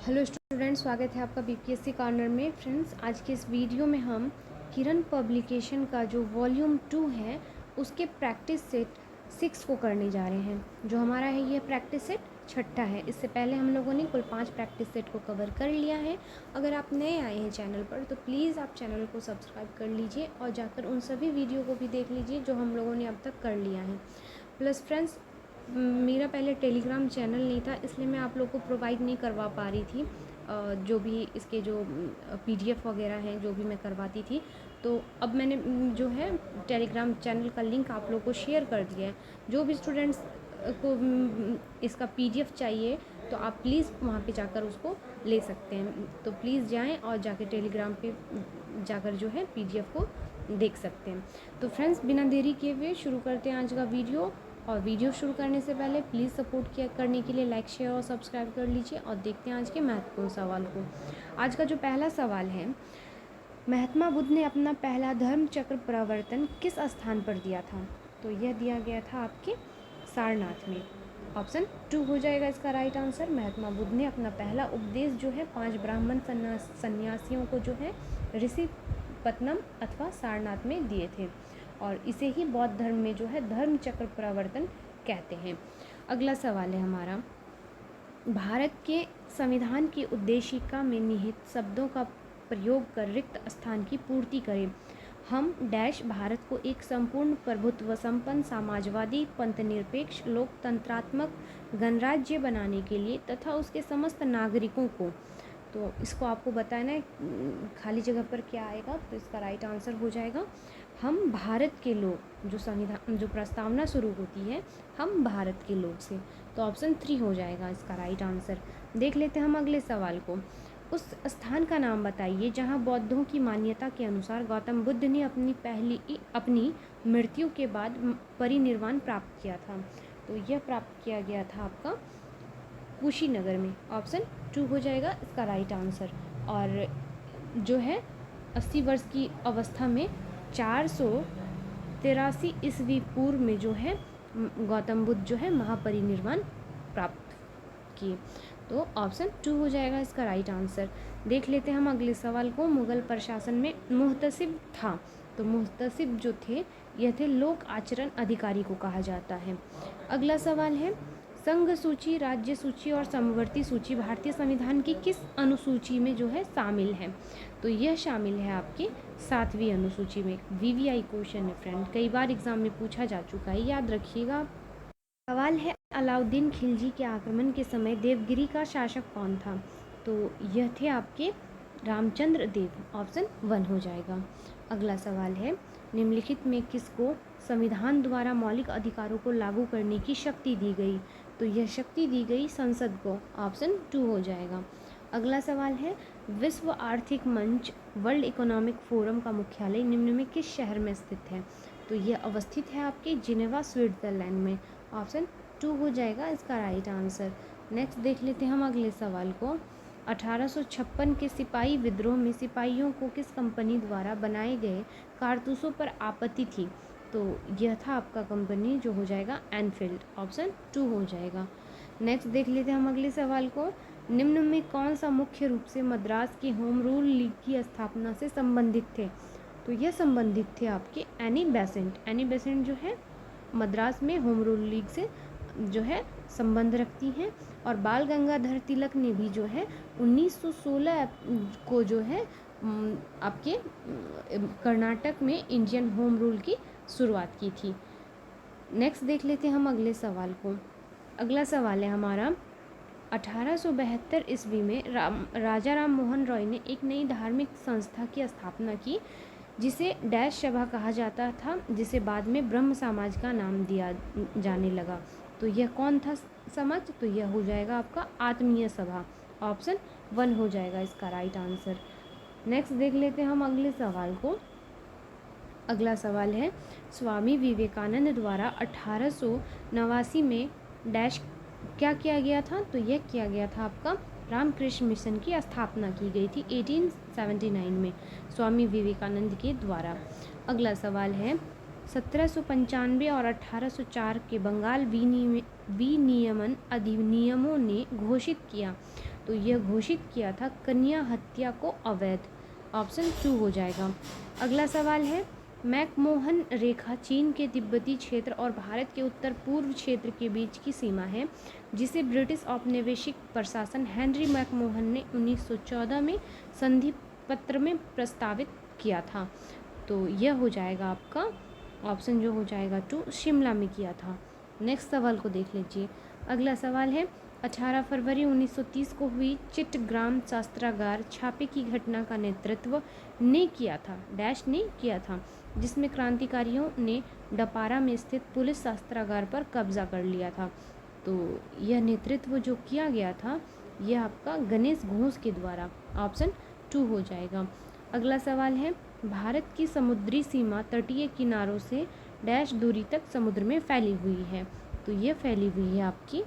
Hello students, स्वागत है आपका बीपीएससी कॉर्नर में। फ्रेंड्स, आज के इस वीडियो में हम किरण पब्लिकेशन का जो वॉल्यूम 2 है उसके प्रैक्टिस सेट 6 को करने जा रहे हैं। जो हमारा है ये प्रैक्टिस सेट छठा है। इससे पहले हम लोगों ने कुल 5 प्रैक्टिस सेट को कवर कर लिया है। अगर आप नए आए हैं चैनल पर तो प्लीज़ आप चैनल को सब्सक्राइब कर लीजिए और जाकर उन सभी वीडियो को भी देख लीजिए जो हम लोगों ने अब तक कर लिया है। प्लस फ्रेंड्स, मेरा पहले टेलीग्राम चैनल नहीं था, इसलिए मैं आप लोग को प्रोवाइड नहीं करवा पा रही थी जो भी इसके जो पीडीएफ वगैरह हैं जो भी मैं करवाती थी। तो अब मैंने जो है टेलीग्राम चैनल का लिंक आप लोग को शेयर कर दिया है। जो भी स्टूडेंट्स को इसका पीडीएफ चाहिए तो आप प्लीज़ वहाँ पे जाकर उसको ले सकते हैं। तो प्लीज़ जाएं और जाकर टेलीग्राम पे जाकर जो है पीडीएफ को देख सकते हैं। तो फ्रेंड्स, बिना देरी किए हुए शुरू करते हैं आज का वीडियो। और वीडियो शुरू करने से पहले प्लीज़ सपोर्ट किया करने के लिए लाइक, शेयर और सब्सक्राइब कर लीजिए। और देखते हैं आज के महत्वपूर्ण सवाल को। आज का जो पहला सवाल है, महात्मा बुद्ध ने अपना पहला धर्म चक्र प्रवर्तन किस स्थान पर दिया था? तो यह दिया गया था आपके सारनाथ में। ऑप्शन 2 हो जाएगा इसका राइट आंसर। महात्मा बुद्ध ने अपना पहला उपदेश जो है 5 ब्राह्मण सन्यासियों को जो है ऋषि पत्तनम अथवा सारनाथ में दिए थे, और इसे ही बौद्ध धर्म में जो है धर्म चक्र प्रवर्तन कहते हैं। अगला सवाल है हमारा, भारत के संविधान की उद्देशिका में निहित शब्दों का प्रयोग कर रिक्त स्थान की पूर्ति करें। हम डैश भारत को एक संपूर्ण प्रभुत्व संपन्न सामाजवादी पंथनिरपेक्ष लोकतंत्रात्मक गणराज्य बनाने के लिए तथा उसके समस्त नागरिकों को, तो इसको आपको बताना है खाली जगह पर क्या आएगा। तो इसका राइट आंसर हो जाएगा हम भारत के लोग। जो संविधान जो प्रस्तावना शुरू होती है हम भारत के लोग से, तो ऑप्शन 3 हो जाएगा इसका राइट आंसर। देख लेते हैं हम अगले सवाल को। उस स्थान का नाम बताइए जहां बौद्धों की मान्यता के अनुसार गौतम बुद्ध ने अपनी मृत्यु के बाद परिनिर्वाण प्राप्त किया था। तो यह प्राप्त किया गया था आपका कुशीनगर में। ऑप्शन 2 हो जाएगा इसका राइट आंसर। और जो है 80 वर्ष की अवस्था में 483 ईस्वी पूर्व में जो है गौतम बुद्ध जो है महापरिनिर्वाण प्राप्त किए। तो ऑप्शन 2 हो जाएगा इसका राइट आंसर। देख लेते हैं हम अगले सवाल को। मुगल प्रशासन में मुहतसिब था, तो मुहतसिब जो थे यह थे लोक आचरण अधिकारी को कहा जाता है। अगला सवाल है, संघ सूची, राज्य सूची और समवर्ती सूची भारतीय संविधान की किस अनुसूची में जो है शामिल है? तो यह शामिल है आपकी 7वीं अनुसूची में। वीवीआई क्वेश्चन है फ्रेंड, कई बार एग्जाम में पूछा जा चुका है, याद रखिएगा। सवाल है, अलाउद्दीन खिलजी के आक्रमण के समय देवगिरी का शासक कौन था? तो यह थे आपके रामचंद्र देव। ऑप्शन 1 हो जाएगा। अगला सवाल है, निम्नलिखित में किसको संविधान द्वारा मौलिक अधिकारों को लागू करने की शक्ति दी गई? तो यह शक्ति दी गई संसद को। ऑप्शन 2 हो जाएगा। अगला सवाल है, विश्व आर्थिक मंच वर्ल्ड इकोनॉमिक फोरम का मुख्यालय निम्न में किस शहर में स्थित है? तो यह अवस्थित है आपके जिनेवा स्विट्जरलैंड में। ऑप्शन 2 हो जाएगा इसका राइट आंसर। नेक्स्ट देख लेते हैं हम अगले सवाल को। 1856 के सिपाही विद्रोह में सिपाहियों को किस कंपनी द्वारा बनाए गए कारतूसों पर आपत्ति थी? तो यह था आपका कंपनी जो हो जाएगा एनफील्ड। ऑप्शन 2 हो जाएगा। नेक्स्ट देख लेते हैं हम अगले सवाल को। निम्न में कौन सा मुख्य रूप से मद्रास की होम रूल लीग की स्थापना से संबंधित थे? तो यह संबंधित थे आपके एनी बेसेंट। एनी बेसेंट जो है मद्रास में होम रूल लीग से जो है संबंध रखती हैं। और बाल गंगाधर तिलक ने भी जो है 1916 को जो है आपके कर्नाटक में इंडियन होम रूल की शुरुआत की थी। नेक्स्ट देख लेते हैं हम अगले सवाल को। अगला सवाल है हमारा, 1872 ईस्वी में राजा राम मोहन रॉय ने एक नई धार्मिक संस्था की स्थापना की जिसे डैश सभा कहा जाता था, जिसे बाद में ब्रह्म समाज का नाम दिया जाने लगा। तो यह कौन था समाज? तो यह हो जाएगा आपका आत्मीय सभा। ऑप्शन 1 हो जाएगा इसका राइट आंसर। नेक्स्ट देख लेते हैं हम अगले सवाल को। अगला सवाल है, स्वामी विवेकानंद द्वारा 1889 में डैश क्या किया गया था? तो यह किया गया था आपका रामकृष्ण मिशन की स्थापना की गई थी 1879 में स्वामी विवेकानंद के द्वारा। अगला सवाल है, 1795 और 1804 के बंगाल विनियमन अधिनियमों ने घोषित किया तो यह घोषित किया था कन्या हत्या को अवैध। ऑप्शन 2 हो जाएगा। अगला सवाल है, मैकमोहन रेखा चीन के तिब्बती क्षेत्र और भारत के उत्तर पूर्व क्षेत्र के बीच की सीमा है, जिसे ब्रिटिश औपनिवेशिक प्रशासन हेनरी मैकमोहन ने 1914 में संधि पत्र में प्रस्तावित किया था। तो यह हो जाएगा आपका ऑप्शन जो हो जाएगा 2, शिमला में किया था। नेक्स्ट सवाल को देख लीजिए। अगला सवाल है, 18 फरवरी 1930 को हुई चिट्टग्राम शस्त्रागार छापे की घटना का नेतृत्व ने किया था, डैश ने किया था, जिसमें क्रांतिकारियों ने डपारा में स्थित पुलिस शस्त्रागार पर कब्जा कर लिया था। तो यह नेतृत्व जो किया गया था यह आपका गणेश घोष के द्वारा। ऑप्शन 2 हो जाएगा। अगला सवाल है, भारत की समुद्री सीमा तटीय किनारों से डैश दूरी तक समुद्र में फैली हुई है। तो ये फैली हुई है आपकी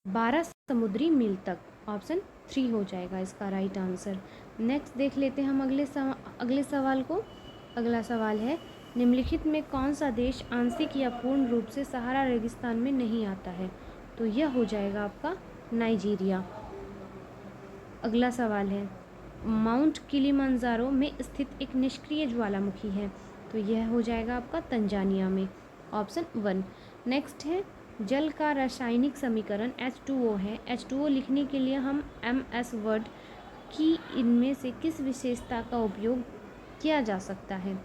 12 समुद्री मील तक। ऑप्शन 3 हो जाएगा इसका राइट आंसर। नेक्स्ट देख लेते हैं हम अगले सवाल को। अगला सवाल है, निम्नलिखित में कौन सा देश आंशिक या पूर्ण रूप से सहारा रेगिस्तान में नहीं आता है? तो यह हो जाएगा आपका नाइजीरिया। अगला सवाल है, माउंट किलिमंजारो में स्थित एक निष्क्रिय ज्वालामुखी है। तो यह हो जाएगा आपका तंजानिया में। ऑप्शन 1। नेक्स्ट है, जल का रासायनिक समीकरण H2O है। H2O लिखने के लिए हम MS वर्ड की इनमें से किस विशेषता का उपयोग किया जा सकता है?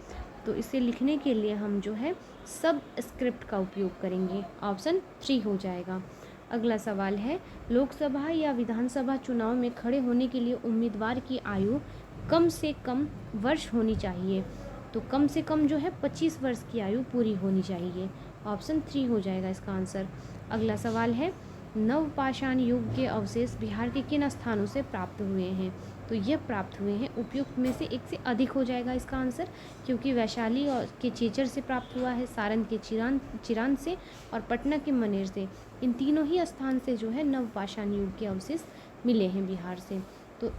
तो इसे लिखने के लिए हम जो है सब स्क्रिप्ट का उपयोग करेंगे। ऑप्शन 3 हो जाएगा। अगला सवाल है, लोकसभा या विधानसभा चुनाव में खड़े होने के लिए उम्मीदवार की आयु कम से कम वर्ष होनी चाहिए। तो कम से कम जो है 25 वर्ष की आयु पूरी होनी चाहिए। ऑप्शन 3 हो जाएगा इसका आंसर। अगला सवाल है, नवपाषाण युग के अवशेष बिहार के किन स्थानों से प्राप्त हुए हैं? तो यह प्राप्त हुए हैं उपयुक्त में से एक से अधिक हो जाएगा इसका आंसर, क्योंकि वैशाली और के चेचर से प्राप्त हुआ है, सारण के चिरान से और पटना के मनेर से। इन तीनों ही स्थान से जो है नवपाषाण युग के अवशेष मिले हैं बिहार से। तो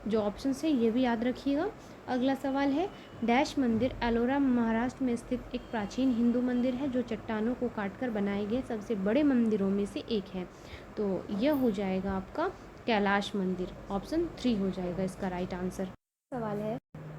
जो ऑप्शन है ये भी याद रखिएगा। अगला सवाल है, डैश मंदिर एलोरा महाराष्ट्र में स्थित एक प्राचीन हिंदू मंदिर है जो चट्टानों को काटकर बनाए गए सबसे बड़े मंदिरों में से एक है। तो यह हो जाएगा आपका कैलाश मंदिर। ऑप्शन 3 हो जाएगा इसका राइट आंसर। सवाल है,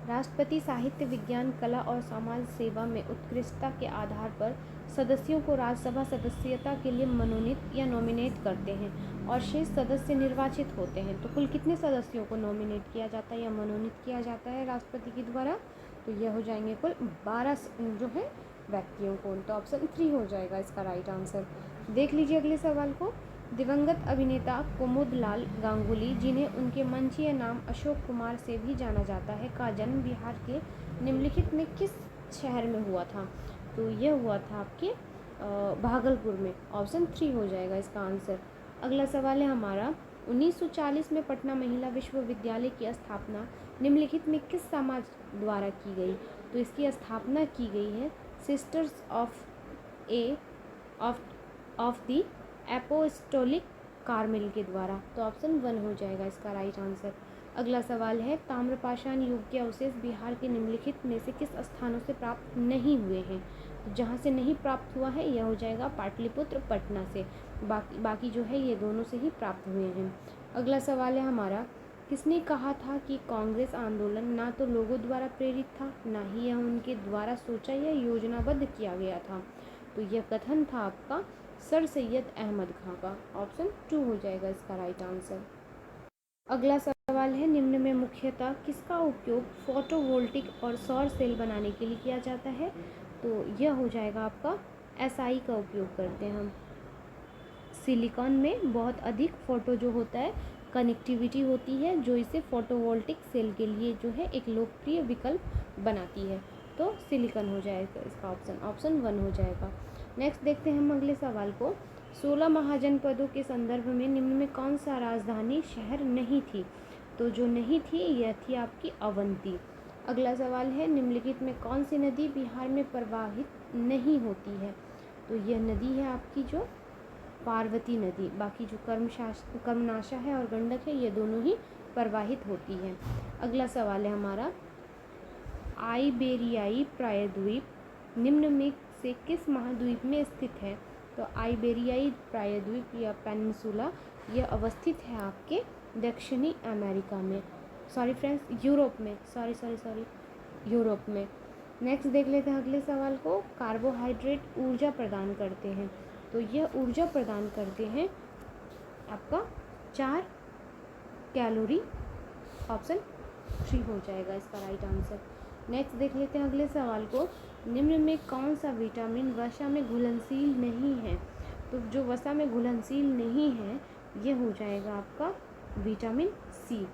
राष्ट्रपति साहित्य विज्ञान कला और समाज सेवा में उत्कृष्टता के आधार पर सदस्यों को राज्यसभा सदस्यता के लिए मनोनीत या नॉमिनेट करते हैं और शेष सदस्य निर्वाचित होते हैं। तो कुल कितने सदस्यों को नॉमिनेट किया जाता है या मनोनीत किया जाता है राष्ट्रपति के द्वारा? तो यह हो जाएंगे कुल 12 जो है व्यक्तियों को। तो ऑप्शन 3 हो जाएगा इसका राइट आंसर। देख लीजिए अगले सवाल को। दिवंगत अभिनेता कुमुदलाल गांगुली, जिन्हें उनके मंचीय नाम अशोक कुमार से भी जाना जाता है, का जन्म बिहार के निम्नलिखित में किस शहर में हुआ था? तो यह हुआ था आपके भागलपुर में। ऑप्शन 3 हो जाएगा इसका आंसर। अगला सवाल है हमारा, 1940 में पटना महिला विश्वविद्यालय की स्थापना निम्नलिखित में किस समाज द्वारा की गई? तो इसकी स्थापना की गई है sisters of the apostolic Carmel के द्वारा। तो ऑप्शन 1 हो जाएगा इसका राइट आंसर। अगला सवाल है, ताम्रपाषाण युग के अवशेष बिहार के निम्नलिखित में से किस स्थानों से प्राप्त नहीं हुए हैं? तो जहाँ से नहीं प्राप्त हुआ है यह हो जाएगा पाटलिपुत्र, पटना से। बाकी जो है ये दोनों से ही प्राप्त हुए हैं। अगला सवाल है हमारा, किसने कहा था कि कांग्रेस आंदोलन ना तो लोगों द्वारा प्रेरित था, ना ही यह उनके द्वारा सोचा या योजनाबद्ध किया गया था? तो यह कथन था आपका सर सैयद अहमद खां का। ऑप्शन 2 हो जाएगा इसका राइट आंसर। अगला सवाल है, निम्न में मुख्यतः किसका उपयोग फोटोवोल्टिक और सौर सेल बनाने के लिए किया जाता है? तो यह हो जाएगा आपका SI का उपयोग करते हैं हम। सिलिकॉन में बहुत अधिक फोटो जो होता है कनेक्टिविटी होती है, जो इसे फोटोवोल्टिक सेल के लिए जो है एक लोकप्रिय विकल्प बनाती है। तो सिलिकॉन हो जाएगा इसका ऑप्शन 1 हो जाएगा। नेक्स्ट देखते हैं हम अगले सवाल को। 16 महाजनपदों के संदर्भ में निम्न में कौन सा राजधानी शहर नहीं थी? तो जो नहीं थी यह थी आपकी अवंती। अगला सवाल है, निम्नलिखित में कौन सी नदी बिहार में प्रवाहित नहीं होती है? तो यह नदी है आपकी जो पार्वती नदी। बाकी जो कर्मनाशा है और गंडक है ये दोनों ही प्रवाहित होती है। अगला सवाल है हमारा, आइबेरियाई प्रायद्वीप निम्न में से किस महाद्वीप में स्थित है? तो आइबेरियाई प्रायद्वीप या पेनिनसुला यह अवस्थित है आपके दक्षिणी अमेरिका में, सॉरी फ्रेंड्स, यूरोप में, सॉरी यूरोप में। नेक्स्ट देख लेते हैं अगले सवाल को। कार्बोहाइड्रेट ऊर्जा प्रदान करते हैं, तो यह ऊर्जा प्रदान करते हैं आपका 4 कैलोरी, ऑप्शन 3 हो जाएगा इसका राइट आंसर। नेक्स्ट देख लेते हैं अगले सवाल को। निम्न में कौन सा विटामिन वसा में घुलनशील नहीं है, तो जो वसा में घुलनशील नहीं है ये हो जाएगा आपका विटामिन सी।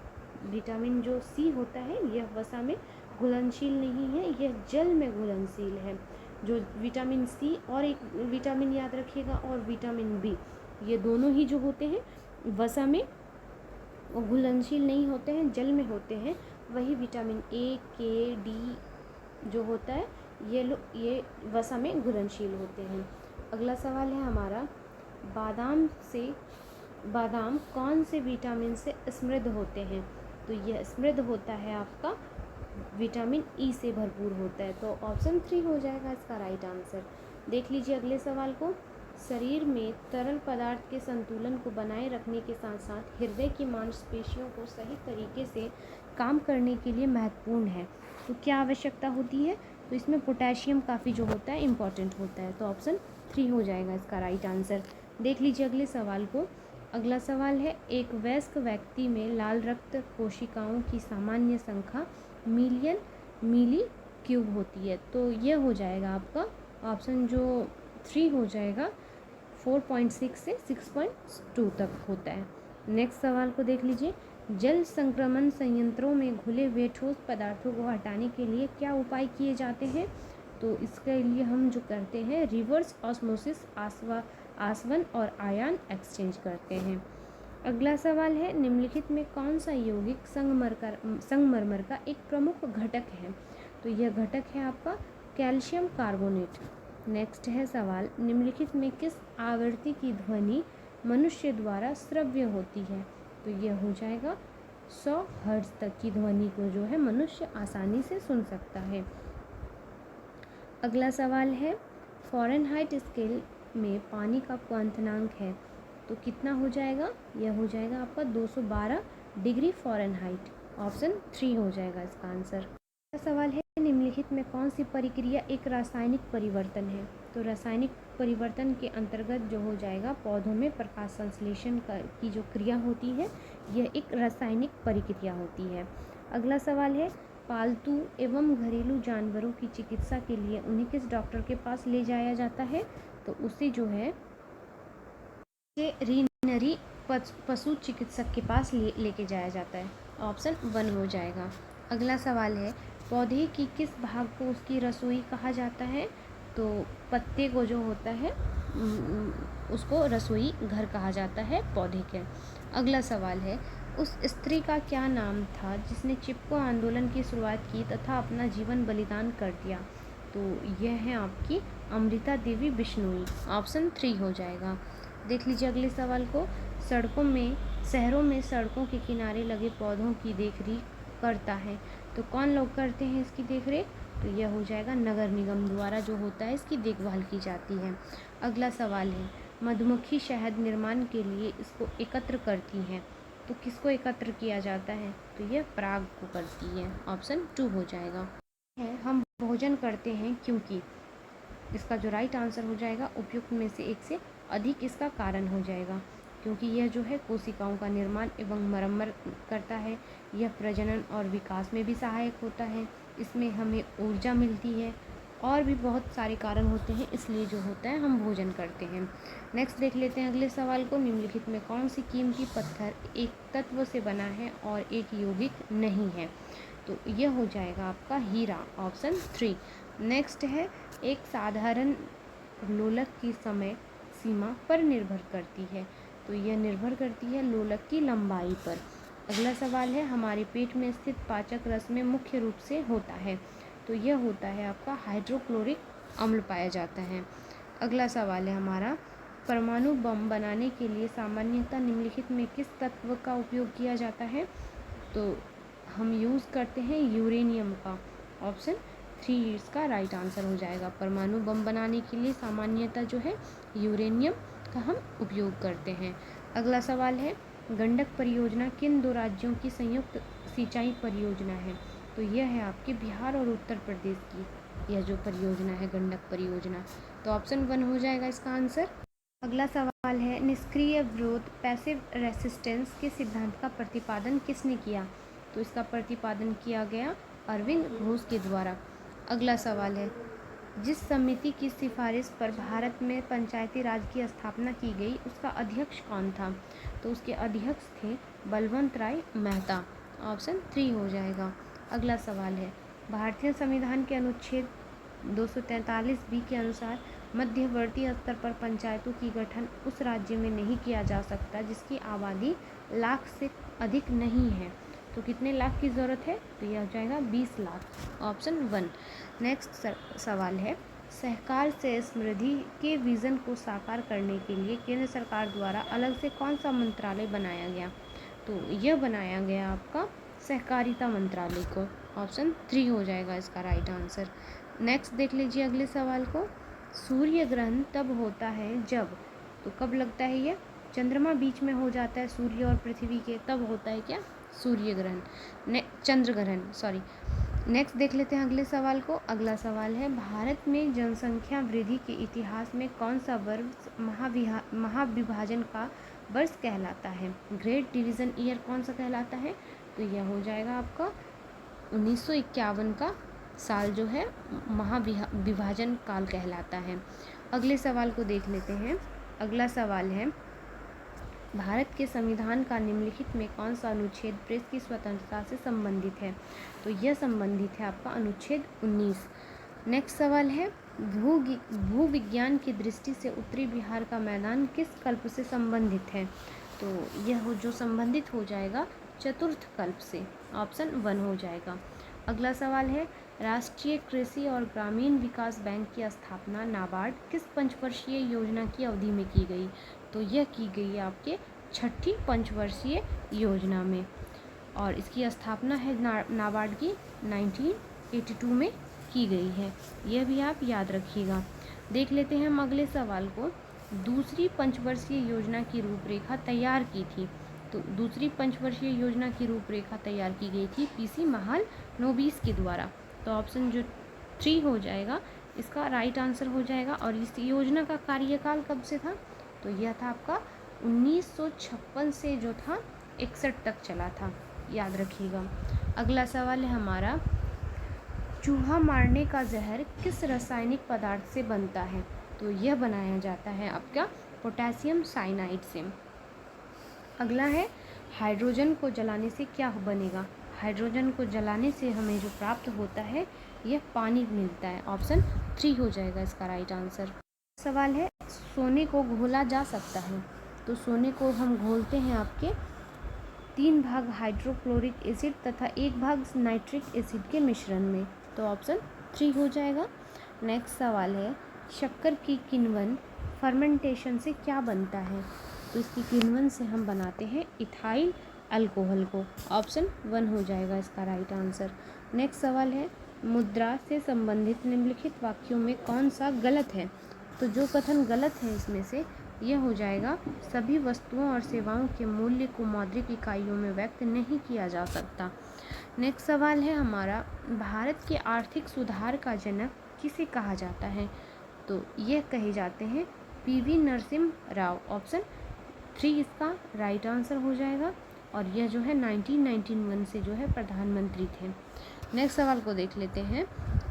विटामिन जो सी होता है यह वसा में घुलनशील नहीं है, यह जल में घुलनशील है। जो विटामिन सी और एक विटामिन याद रखिएगा, और विटामिन बी, ये दोनों ही जो होते हैं वसा में घुलनशील नहीं होते हैं, जल में होते हैं। वही विटामिन ए, के, डी जो होता है ये वसा में घुलनशील होते हैं। अगला सवाल है हमारा, बादाम कौन से विटामिन से समृद्ध होते हैं, तो यह समृद्ध होता है आपका विटामिन ई से भरपूर होता है, तो ऑप्शन 3 हो जाएगा इसका राइट आंसर। देख लीजिए अगले सवाल को। शरीर में तरल पदार्थ के संतुलन को बनाए रखने के साथ साथ हृदय की मांसपेशियों को सही तरीके से काम करने के लिए महत्वपूर्ण है, तो क्या आवश्यकता होती है, तो इसमें पोटेशियम काफ़ी जो होता है इम्पॉर्टेंट होता है, तो ऑप्शन 3 हो जाएगा इसका राइट आंसर। देख लीजिए अगले सवाल को। अगला सवाल है, एक वयस्क व्यक्ति में लाल रक्त कोशिकाओं की सामान्य संख्या मिली क्यूब होती है, तो यह हो जाएगा आपका ऑप्शन जो 3 हो जाएगा, 4.6 से 6.2 तक होता है। नेक्स्ट सवाल को देख लीजिए। जल संक्रमण संयंत्रों में घुले हुए ठोस पदार्थों को हटाने के लिए क्या उपाय किए जाते हैं, तो इसके लिए हम जो करते हैं रिवर्स ऑस्मोसिस, आसवन और आयन एक्सचेंज करते हैं। अगला सवाल है, निम्नलिखित में कौन सा यौगिक संगमरमर का एक प्रमुख घटक है, तो यह घटक है आपका कैल्शियम कार्बोनेट। नेक्स्ट है सवाल, निम्नलिखित में किस आवृत्ति की ध्वनि मनुष्य द्वारा श्रव्य होती है, तो यह हो जाएगा 100 हर्ट्ज तक की ध्वनि को जो है मनुष्य आसानी से सुन सकता है। अगला सवाल है, फ़ारेनहाइट स्केल में पानी का क्वथनांक है, तो कितना हो जाएगा, यह हो जाएगा आपका 212 डिग्री फ़ारेनहाइट, ऑप्शन 3 हो जाएगा इसका आंसर। अगला सवाल है, निम्नलिखित में कौन सी प्रक्रिया एक रासायनिक परिवर्तन है, तो रासायनिक परिवर्तन के अंतर्गत जो हो जाएगा पौधों में प्रकाश संश्लेषण की जो क्रिया होती है यह एक रासायनिक प्रक्रिया होती है। अगला सवाल है, पालतू एवं घरेलू जानवरों की चिकित्सा के लिए उन्हें किस डॉक्टर के पास ले जाया जाता है, तो उसे जो है वेटरिनरी पशु चिकित्सक के पास लेके जाया जाता है, ऑप्शन 1 हो जाएगा। अगला सवाल है, पौधे की किस भाग को उसकी रसोई कहा जाता है, तो पत्ते को जो होता है उसको रसोई घर कहा जाता है पौधे के। अगला सवाल है, उस स्त्री का क्या नाम था जिसने चिपको आंदोलन की शुरुआत की तथा अपना जीवन बलिदान कर दिया, तो यह है आपकी अमृता देवी बिश्नोई, ऑप्शन 3 हो जाएगा। देख लीजिए अगले सवाल को। शहरों में सड़कों के किनारे लगे पौधों की देखरेख करता है, तो कौन लोग करते हैं इसकी देखरेख, तो यह हो जाएगा नगर निगम द्वारा जो होता है इसकी देखभाल की जाती है। अगला सवाल है, मधुमक्खी शहद निर्माण के लिए इसको एकत्र करती हैं, तो किसको एकत्र किया जाता है, तो यह पराग को करती है, ऑप्शन 2 हो जाएगा। हम भोजन करते हैं क्योंकि, इसका जो राइट आंसर हो जाएगा उपयुक्त में से एक से अधिक इसका कारण हो जाएगा, क्योंकि यह जो है कोशिकाओं का निर्माण एवं मरम्मत करता है, यह प्रजनन और विकास में भी सहायक होता है, इसमें हमें ऊर्जा मिलती है, और भी बहुत सारे कारण होते हैं, इसलिए जो होता है हम भोजन करते हैं। नेक्स्ट देख लेते हैं अगले सवाल को। निम्नलिखित में कौन सी कीमती पत्थर एक तत्व से बना है और एक यौगिक नहीं है, तो यह हो जाएगा आपका हीरा, ऑप्शन 3। नेक्स्ट है, एक साधारण लोलक की समय सीमा पर निर्भर करती है, तो यह निर्भर करती है लोलक की लंबाई पर। अगला सवाल है, हमारे पेट में स्थित पाचक रस में मुख्य रूप से होता है, तो यह होता है आपका हाइड्रोक्लोरिक अम्ल पाया जाता है। अगला सवाल है हमारा, परमाणु बम बनाने के लिए सामान्यतः निम्नलिखित में किस तत्व का उपयोग किया जाता है, तो हम यूज़ करते हैं यूरेनियम का, ऑप्शन 3 इसका राइट आंसर हो जाएगा। परमाणु बम बनाने के लिए सामान्यतः जो है यूरेनियम का हम उपयोग करते हैं। अगला सवाल है, गंडक परियोजना किन दो राज्यों की संयुक्त सिंचाई परियोजना है? तो यह है आपके बिहार और उत्तर प्रदेश की यह जो परियोजना है गंडक परियोजना। तो ऑप्शन 1 हो जाएगा इसका आंसर। अगला सवाल है, निष्क्रिय विरोध पैसिव रेसिस्टेंस के सिद्धांत का प्रतिपादन किसने किया? तो इसका प्रतिपादन किया गया अरविंद घोष के द्वारा। अगला सवाल है, जिस समिति की सिफारिश पर भारत में पंचायती राज की स्थापना की गई उसका अध्यक्ष कौन था? तो उसके अध्यक्ष थे बलवंत राय मेहता। ऑप्शन 3 हो जाएगा। अगला सवाल है, भारतीय संविधान के अनुच्छेद 243 बी के अनुसार मध्यवर्ती स्तर पर पंचायतों की गठन उस राज्य में नहीं किया जा सकता जिसकी आबादी लाख से अधिक नहीं है। तो कितने लाख की ज़रूरत है? तो यह हो जाएगा 20 लाख। ऑप्शन 1। नेक्स्ट सवाल है, सहकार से समृद्धि के विज़न को साकार करने के लिए केंद्र सरकार द्वारा अलग से कौन सा मंत्रालय बनाया गया? तो यह बनाया गया आपका सहकारिता मंत्रालय को। ऑप्शन 3 हो जाएगा इसका राइट आंसर। नेक्स्ट देख लीजिए अगले सवाल को, सूर्य ग्रहण तब होता है जब, तो कब लगता है ये? चंद्रमा बीच में हो जाता है सूर्य और पृथ्वी के, तब होता है क्या? सूर्य ग्रहण, चंद्र ग्रहण सॉरी। नेक्स्ट देख लेते हैं अगले सवाल को। अगला सवाल है, भारत में जनसंख्या वृद्धि के इतिहास में कौन सा वर्ष महाविभाजन का वर्ष कहलाता है? ग्रेट डिवीज़न ईयर कौन सा कहलाता है? तो यह हो जाएगा आपका 1951 का साल जो है महाविभाजन काल कहलाता है। अगले सवाल को देख लेते हैं। अगला सवाल है, भारत के संविधान का निम्नलिखित में कौन सा अनुच्छेद प्रेस की स्वतंत्रता से संबंधित है? तो यह संबंधित है आपका अनुच्छेद 19। नेक्स्ट सवाल है, भूविज्ञान की दृष्टि से उत्तरी बिहार का मैदान किस कल्प से संबंधित है? तो यह जो संबंधित हो जाएगा चतुर्थ कल्प से। ऑप्शन 1 हो जाएगा। अगला सवाल है, राष्ट्रीय कृषि और ग्रामीण विकास बैंक की स्थापना नाबार्ड किस पंचवर्षीय योजना की अवधि में की गई? तो यह की गई आपके 6ठी पंचवर्षीय योजना में, और इसकी स्थापना है नाबार्ड की 1982 में की गई है। यह भी आप याद रखिएगा। देख लेते हैं हम अगले सवाल को, दूसरी पंचवर्षीय योजना की रूपरेखा तैयार की थी। तो दूसरी पंचवर्षीय योजना की रूपरेखा तैयार की गई थी पीसी महालनोबिस के द्वारा। तो ऑप्शन जो 3 हो जाएगा इसका राइट आंसर हो जाएगा। और इस योजना का कार्यकाल कब से था? तो यह था आपका 1956 से जो था 61 तक चला था, याद रखिएगा। अगला सवाल है हमारा, चूहा मारने का जहर किस रासायनिक पदार्थ से बनता है? तो यह बनाया जाता है आपका पोटेशियम साइनाइड से। अगला है, हाइड्रोजन को जलाने से क्या बनेगा? हाइड्रोजन को जलाने से हमें जो प्राप्त होता है यह पानी मिलता है। ऑप्शन 3 हो जाएगा इसका राइट आंसर। सवाल है, सोने को घोला जा सकता है? तो सोने को हम घोलते हैं आपके 3 भाग हाइड्रोक्लोरिक एसिड तथा 1 भाग नाइट्रिक एसिड के मिश्रण में। तो ऑप्शन 3 हो जाएगा। नेक्स्ट सवाल है, शक्कर की किण्वन फर्मेंटेशन से क्या बनता है? तो इसकी किण्वन से हम बनाते हैं इथाइल अल्कोहल को। ऑप्शन 1 हो जाएगा इसका राइट आंसर। नेक्स्ट सवाल है, मुद्रा से संबंधित निम्नलिखित वाक्यों में कौन सा गलत है? तो जो कथन गलत है इसमें से यह हो जाएगा, सभी वस्तुओं और सेवाओं के मूल्य को मौद्रिक इकाइयों में व्यक्त नहीं किया जा सकता। नेक्स्ट सवाल है हमारा, भारत के आर्थिक सुधार का जनक किसे कहा जाता है? तो यह कहे जाते हैं पीवी नरसिम्हा राव। ऑप्शन 3 इसका राइट आंसर हो जाएगा। और यह जो है 1991 से जो है प्रधानमंत्री थे। नेक्स्ट सवाल को देख लेते हैं,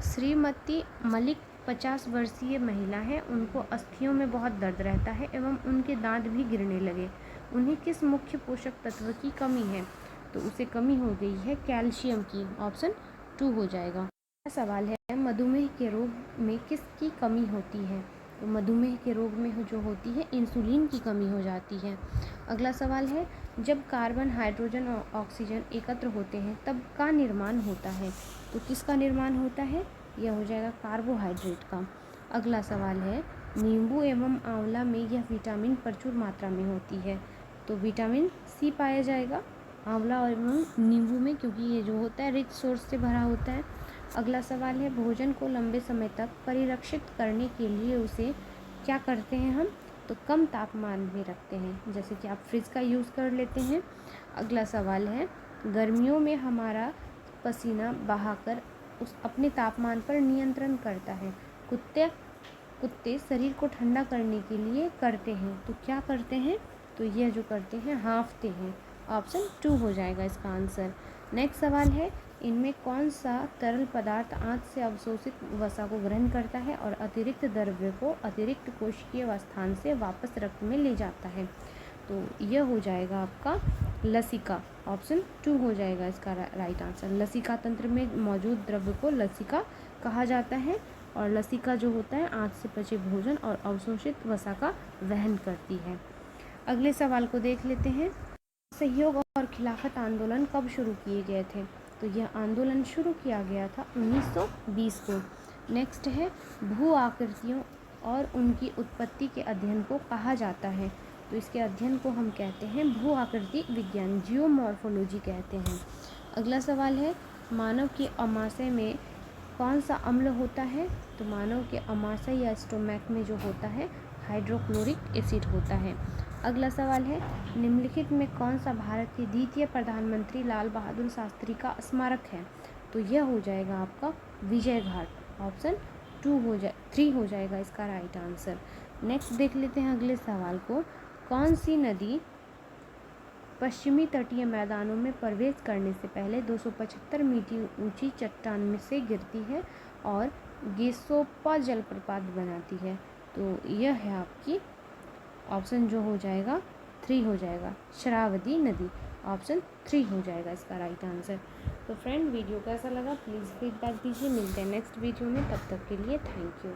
श्रीमती मलिक 50 वर्षीय महिला है, उनको अस्थियों में बहुत दर्द रहता है एवं उनके दांत भी गिरने लगे। उन्हें किस मुख्य पोषक तत्व की कमी है? तो उसे कमी हो गई है कैल्शियम की। ऑप्शन 2 हो जाएगा। सवाल है, मधुमेह के रोग में किसकी कमी होती है? तो मधुमेह के रोग में जो होती है इंसुलिन की कमी हो जाती है। अगला सवाल है, जब कार्बन हाइड्रोजन और ऑक्सीजन एकत्र होते हैं तब का निर्माण होता है? तो किसका निर्माण होता है? यह हो जाएगा कार्बोहाइड्रेट का। अगला सवाल है, नींबू एवं आंवला में यह विटामिन प्रचुर मात्रा में होती है। तो विटामिन सी पाया जाएगा आंवला एवं नींबू में, क्योंकि ये जो होता है रिच सोर्स से भरा होता है। अगला सवाल है, भोजन को लंबे समय तक परिरक्षित करने के लिए उसे क्या करते हैं हम? तो कम तापमान में रखते हैं, जैसे कि आप फ्रिज का यूज़ कर लेते हैं। अगला सवाल है, गर्मियों में हमारा पसीना बहाकर उस अपने तापमान पर नियंत्रण करता है। कुत्ते शरीर को ठंडा करने के लिए करते हैं, तो क्या करते हैं? तो यह जो करते हैं, हाँफते हैं। ऑप्शन 2 हो जाएगा इसका आंसर। नेक्स्ट सवाल है, इनमें कौन सा तरल पदार्थ आंत से अवशोषित वसा को ग्रहण करता है और अतिरिक्त द्रव्य को अतिरिक्त कोशिकीय स्थान से वापस रक्त में ले जाता है? तो यह हो जाएगा आपका लसिका। ऑप्शन 2 हो जाएगा इसका राइट आंसर। लसिका तंत्र में मौजूद द्रव्य को लसिका कहा जाता है, और लसिका जो होता है आंत से पचे भोजन और अवशोषित वसा का वहन करती है। अगले सवाल को देख लेते हैं, सहयोग और खिलाफत आंदोलन कब शुरू किए गए थे? तो यह आंदोलन शुरू किया गया था 1920 को। नेक्स्ट है, भू आकृतियों और उनकी उत्पत्ति के अध्ययन को कहा जाता है? तो इसके अध्ययन को हम कहते हैं भू आकृति विज्ञान, जियोमॉर्फोलॉजी कहते हैं। अगला सवाल है, मानव के अमाशय में कौन सा अम्ल होता है? तो मानव के अमाशय या स्टोमैक में जो होता है हाइड्रोक्लोरिक एसिड होता है। अगला सवाल है, निम्नलिखित में कौन सा भारत के द्वितीय प्रधानमंत्री लाल बहादुर शास्त्री का स्मारक है? तो यह हो जाएगा आपका विजय घाट। ऑप्शन 3 हो जाएगा इसका राइट आंसर। नेक्स्ट देख लेते हैं अगले सवाल को, कौन सी नदी पश्चिमी तटीय मैदानों में प्रवेश करने से पहले 275 मीटर ऊंची चट्टान में से गिरती है और गेसोप्पा जलप्रपात बनाती है? तो यह है आपकी ऑप्शन जो हो जाएगा 3 हो जाएगा, शरावती नदी। ऑप्शन 3 हो जाएगा इसका राइट आंसर। तो फ्रेंड, वीडियो कैसा लगा प्लीज़ फीडबैक दीजिए। मिलते हैं नेक्स्ट वीडियो में, तब तक के लिए थैंक यू।